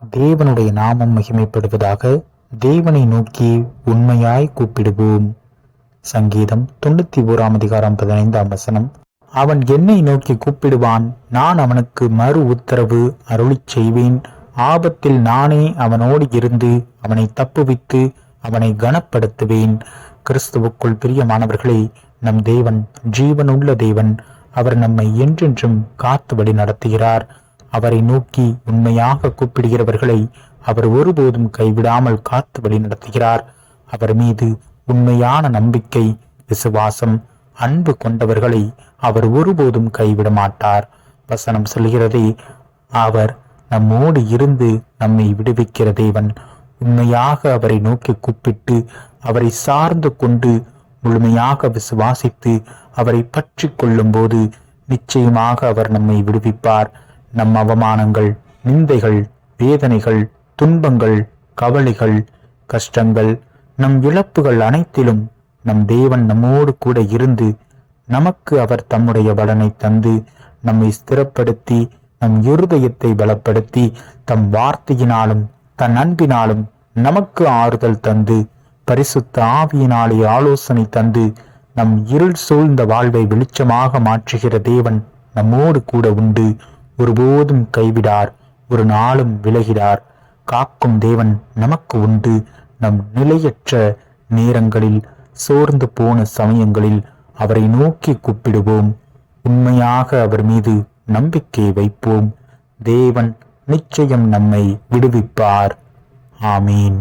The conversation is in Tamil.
தேவனுடைய நாமம் மகிமைப்படுவதாக. தேவனை நோக்கி உண்மையாய் கூப்பிடுவோம். சங்கீதம் 91:15. அவன் என்னை நோக்கி கூப்பிடுவான், நான் அவனுக்கு மறு உத்தரவு அருளிச் செய்வேன். ஆபத்தில் நானே அவனோடு இருந்து அவனை தப்புவித்து அவனை கனப்படுத்துவேன். கிறிஸ்துவுக்குள் பிரியமானவர்களே, நம் தேவன் ஜீவனுள்ள தேவன். அவர் நம்மை என்றென்றும் காத்து வழி நடத்துகிறார். அவரை நோக்கி உண்மையாக கூப்பிடுகிறவர்களை அவர் ஒருபோதும் கைவிடாமல் காத்து வழி நடத்துகிறார். அவர் மீது உண்மையான நம்பிக்கை, விசுவாசம், அன்பு கொண்டவர்களை அவர் ஒருபோதும் கைவிட மாட்டார். வசனம் சொல்கிறதே, அவர் நம்மோடு இருந்து நம்மை விடுவிக்கிற தேவன். உண்மையாக அவரை நோக்கி கூப்பிட்டு அவரை சார்ந்து கொண்டு முழுமையாக விசுவாசித்து அவரை பற்றி கொள்ளும் போது நிச்சயமாக அவர் நம்மை விடுவிப்பார். நம் அவமானங்கள், நிந்தைகள், வேதனைகள், துன்பங்கள், கவலைகள், கஷ்டங்கள், நம் இழப்புகள் அனைத்திலும் நம் தேவன் நம்மோடு கூட இருந்து நமக்கு அவர் தம்முடைய பலனை தந்து நம்மை ஸ்திரப்படுத்தி நம் இருதயத்தை பலப்படுத்தி தம் வார்த்தையினாலும் தன் அன்பினாலும் நமக்கு ஆறுதல் தந்து பரிசுத்த ஆவியினாலே ஆலோசனை தந்து நம் இருள் சூழ்ந்த வாழ்வை வெளிச்சமாக மாற்றுகிற தேவன் நம்மோடு கூட உண்டு. ஒருபோதும் கைவிடார், ஒரு நாளும் விலகிடார். காக்கும் தேவன் நமக்கு உண்டு. நம் நிலையற்ற நேரங்களில், சோர்ந்து போன சமயங்களில் அவரை நோக்கி கூப்பிடுவோம். உண்மையாக அவர் மீது நம்பிக்கை வைப்போம். தேவன் நிச்சயம் நம்மை விடுவிப்பார். ஆமீன்.